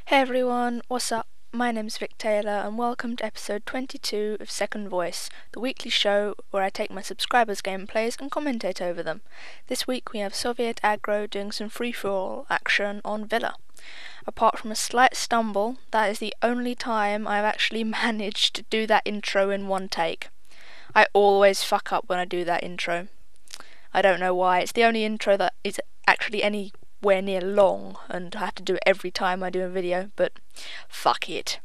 Hey everyone, what's up? My name's Vic Taylor and welcome to episode 22 of Second Voice, the weekly show where I take my subscribers' gameplays and commentate over them. This week we have Soviet-AGGRO doing some free-for-all action on Villa. Apart from a slight stumble, that is the only time I've actually managed to do that intro in one take. I always fuck up when I do that intro. I don't know why, it's the only intro that is actually anywhere near long, and I have to do it every time I do a video, but fuck it.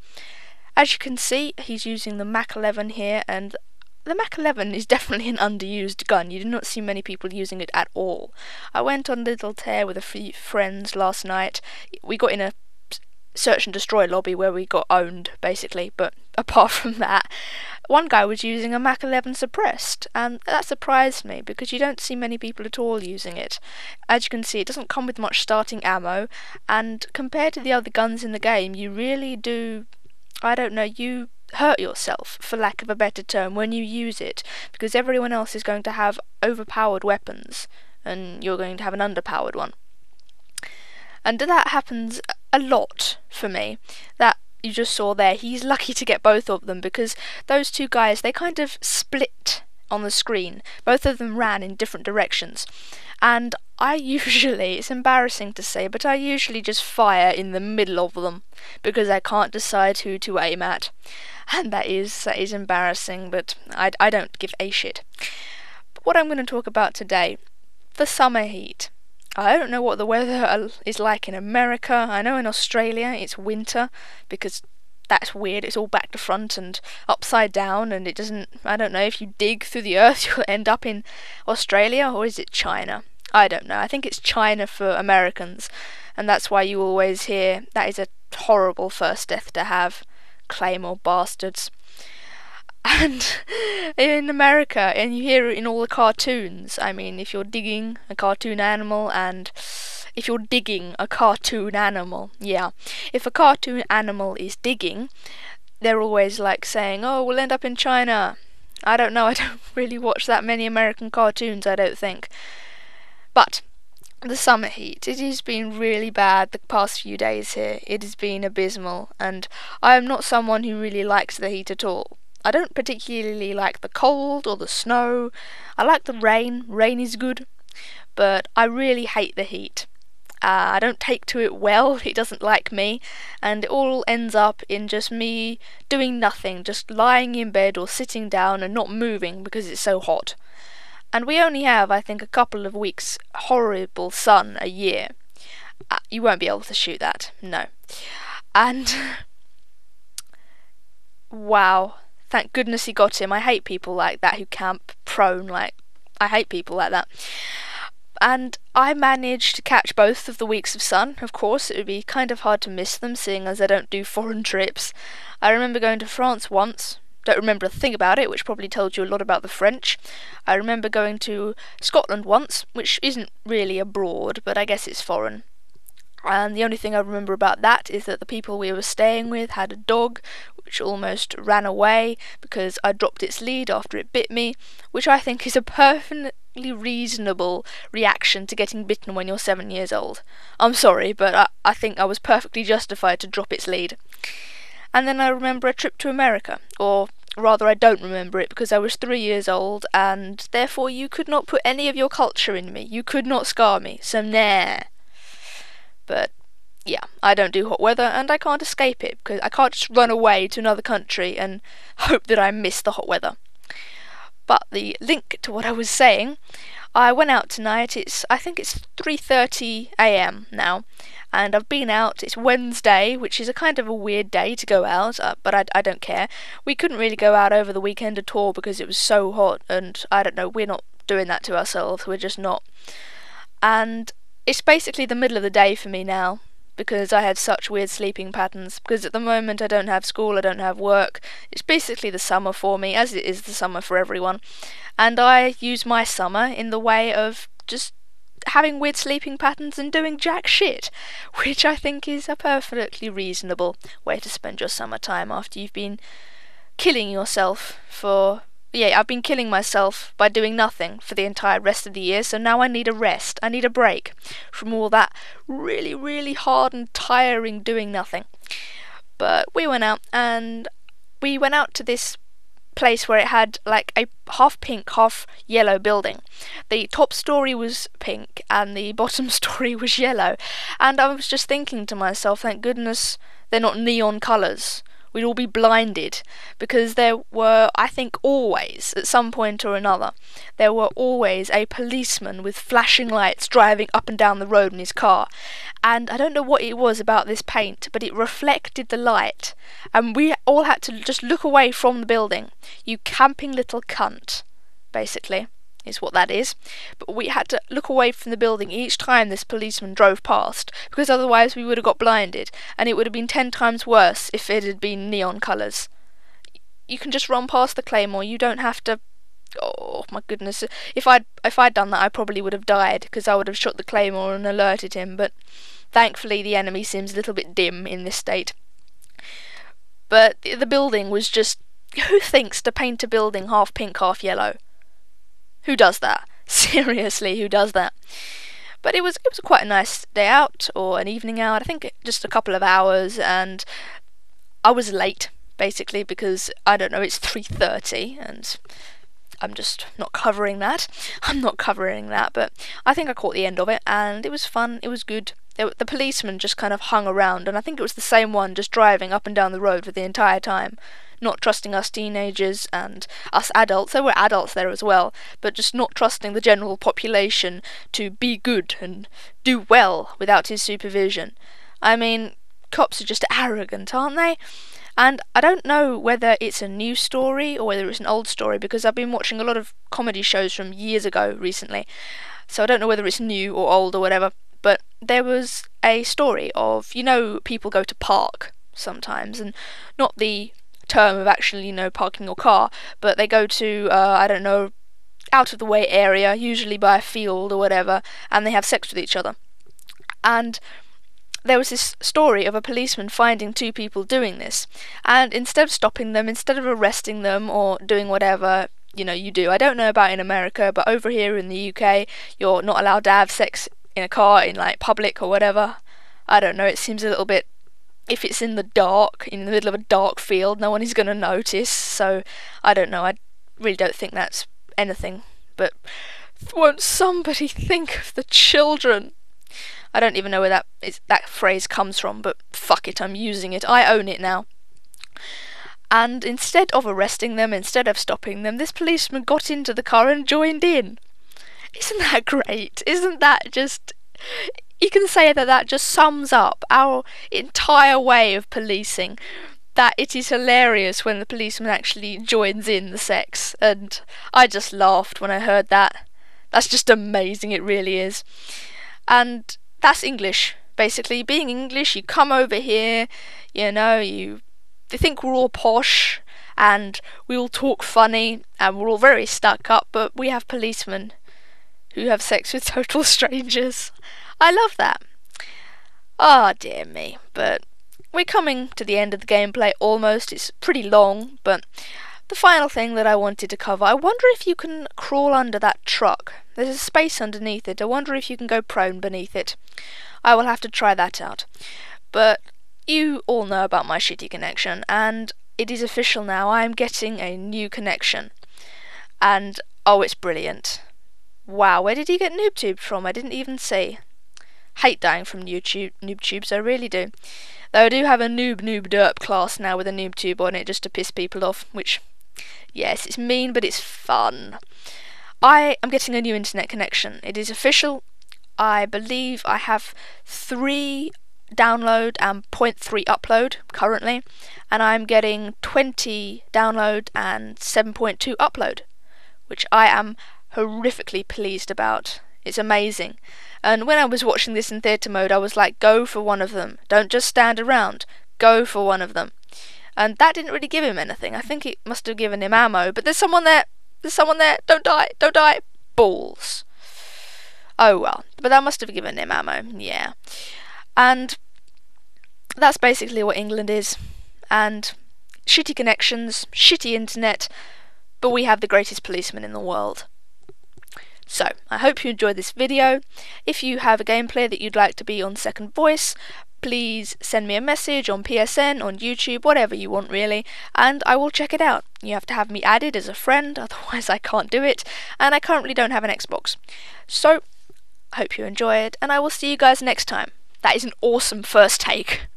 As you can see, he's using the Mach 11 here, and the Mach 11 is definitely an underused gun. You do not see many people using it at all. I went on a little tear with a few friends last night. We got in a search and destroy lobby where we got owned, basically, but apart from that, one guy was using a Mach 11 suppressed, and that surprised me because you don't see many people at all using it. As you can see, it doesn't come with much starting ammo, and compared to the other guns in the game, you really do, you hurt yourself, for lack of a better term, when you use it, because everyone else is going to have overpowered weapons, and you're going to have an underpowered one. And that happens a lot for me. That you just saw there, he's lucky to get both of them because those two guys, they kind of split on the screen. Both of them ran in different directions. And I usually, it's embarrassing to say, but I usually just fire in the middle of them because I can't decide who to aim at. And that is embarrassing, but I don't give a shit. But what I'm going to talk about today, the summer heat. I don't know what the weather is like in America. I know in Australia it's winter because that's weird. It's all back to front and upside down, and it doesn't. I don't know, if you dig through the earth you'll end up in Australia, or is it China? I don't know. I think it's China for Americans, and that's why you always hear that is a horrible first death to have. Claymore bastards. And in America, and you hear it in all the cartoons, I mean, if you're digging a cartoon animal, if a cartoon animal is digging, they're always like saying, oh, we'll end up in China. I don't know, I don't really watch that many American cartoons, I don't think. But the summer heat, it has been really bad the past few days here. It has been abysmal, and I am not someone who really likes the heat at all. I don't particularly like the cold or the snow. I like the rain. Rain is good. But I really hate the heat. I don't take to it well. It doesn't like me. And it all ends up in just me doing nothing. Just lying in bed or sitting down and not moving because it's so hot. And we only have, I think, a couple of weeks horrible sun a year. You won't be able to shoot that. No. And wow. Thank goodness he got him. I hate people like that who camp prone. I hate people like that. And I managed to catch both of the weeks of sun. Of course, it would be kind of hard to miss them, seeing as I don't do foreign trips. I remember going to France once. Don't remember a thing about it, which probably told you a lot about the French. I remember going to Scotland once, which isn't really abroad, but I guess it's foreign. And the only thing I remember about that is that the people we were staying with had a dog which almost ran away because I dropped its lead after it bit me, which I think is a perfectly reasonable reaction to getting bitten when you're 7 years old. I'm sorry, but I think I was perfectly justified to drop its lead. And then I remember a trip to America, or rather I don't remember it because I was 3 years old, and therefore you could not put any of your culture in me. You could not scar me, so nah. But yeah, I don't do hot weather, and I can't escape it, because I can't just run away to another country and hope that I miss the hot weather. But the link to what I was saying, I went out tonight. I think it's 3:30 a.m. now, and I've been out. It's Wednesday, which is a kind of a weird day to go out, but I don't care. We couldn't really go out over the weekend at all because it was so hot, and I don't know, we're not doing that to ourselves. We're just not. And it's basically the middle of the day for me now, because I had such weird sleeping patterns, because at the moment I don't have school, I don't have work. It's basically the summer for me, as it is the summer for everyone. And I use my summer in the way of just having weird sleeping patterns and doing jack shit, which I think is a perfectly reasonable way to spend your summertime after you've been killing yourself for... Yeah, I've been killing myself by doing nothing for the entire rest of the year, so now I need a rest. I need a break from all that really, really hard and tiring doing nothing. But we went out, and we went out to this place where it had like a half pink, half yellow building. The top story was pink and the bottom story was yellow. And I was just thinking to myself, thank goodness they're not neon colours. We'd all be blinded, because there were, I think always, at some point or another, there were always a policeman with flashing lights driving up and down the road in his car. And I don't know what it was about this paint, but it reflected the light, and we all had to just look away from the building. You camping little cunt, basically, is what that is. But we had to look away from the building each time this policeman drove past, because otherwise we would have got blinded, and it would have been 10 times worse if it had been neon colours. You can just run past the claymore, you don't have to... Oh my goodness, if I'd done that I probably would have died, because I would have shot the claymore and alerted him, but thankfully the enemy seems a little bit dim in this state. But the building was just... Who thinks to paint a building half pink, half yellow? Who does that? Seriously, who does that? But it was quite a nice day out, or an evening out, I think just a couple of hours, and I was late, basically, because, I don't know, it's 3:30, and I'm just not covering that. I'm not covering that, but I think I caught the end of it, and it was fun, it was good. The policeman just kind of hung around, and I think it was the same one just driving up and down the road for the entire time, not trusting us teenagers and us adults. There were adults there as well, but just not trusting the general population to be good and do well without his supervision. I mean, cops are just arrogant, aren't they? And I don't know whether it's a new story or whether it's an old story, because I've been watching a lot of comedy shows from years ago recently, so I don't know whether it's new or old or whatever. But there was a story of, people go to park sometimes, and not the term of actually, parking your car, but they go to, I don't know, out of the way area, usually by a field or whatever, and they have sex with each other. And there was this story of a policeman finding 2 people doing this, and instead of stopping them, instead of arresting them or doing whatever you do, I don't know about in America, but over here in the UK, you're not allowed to have sex in a car in like public or whatever. I don't know, it seems a little bit, if it's in the dark, in the middle of a dark field, no one is going to notice, so I don't know, I really don't think that's anything, but won't somebody think of the children? I don't even know where that phrase comes from, but fuck it, I'm using it, I own it now. And instead of arresting them, instead of stopping them, this policeman got into the car and joined in. Isn't that great? Isn't that just... You can say that just sums up our entire way of policing, that it is hilarious when the policeman actually joins in the sex, and I just laughed when I heard that. That's just amazing, it really is. And that's English, basically. Being English, you come over here, they think we're all posh, and we all talk funny, and we're all very stuck up, but we have policemen who have sex with total strangers. I love that. Ah, dear me. But we're coming to the end of the gameplay almost. It's pretty long, but the final thing that I wanted to cover, I wonder if you can crawl under that truck. There's a space underneath it. I wonder if you can go prone beneath it. I will have to try that out. But you all know about my shitty connection, and it is official now. I am getting a new connection. And, oh, it's brilliant. Wow, where did he get NoobTube from? I didn't even see. Hate dying from NoobTubes, I really do. Though I do have a Noob Derp class now with a NoobTube on it just to piss people off, which, yes, it's mean, but it's fun. I am getting a new internet connection. It is official. I believe I have 3 download and 0.3 upload currently, and I'm getting 20 download and 7.2 upload, which I am horrifically pleased about. It's amazing. And when I was watching this in theatre mode, I was like, go for one of them. Don't just stand around. Go for one of them. And that didn't really give him anything. I think it must have given him ammo. But there's someone there. There's someone there. Don't die. Don't die. Balls. Oh well. But that must have given him ammo. Yeah. And that's basically what England is. And shitty connections, shitty internet, but we have the greatest policeman in the world. So, I hope you enjoyed this video. If you have a gameplay that you'd like to be on Second Voice, please send me a message on PSN, on YouTube, whatever you want really, and I will check it out. You have to have me added as a friend, otherwise I can't do it, and I currently don't have an Xbox. So, I hope you enjoy it, and I will see you guys next time. That is an awesome first take.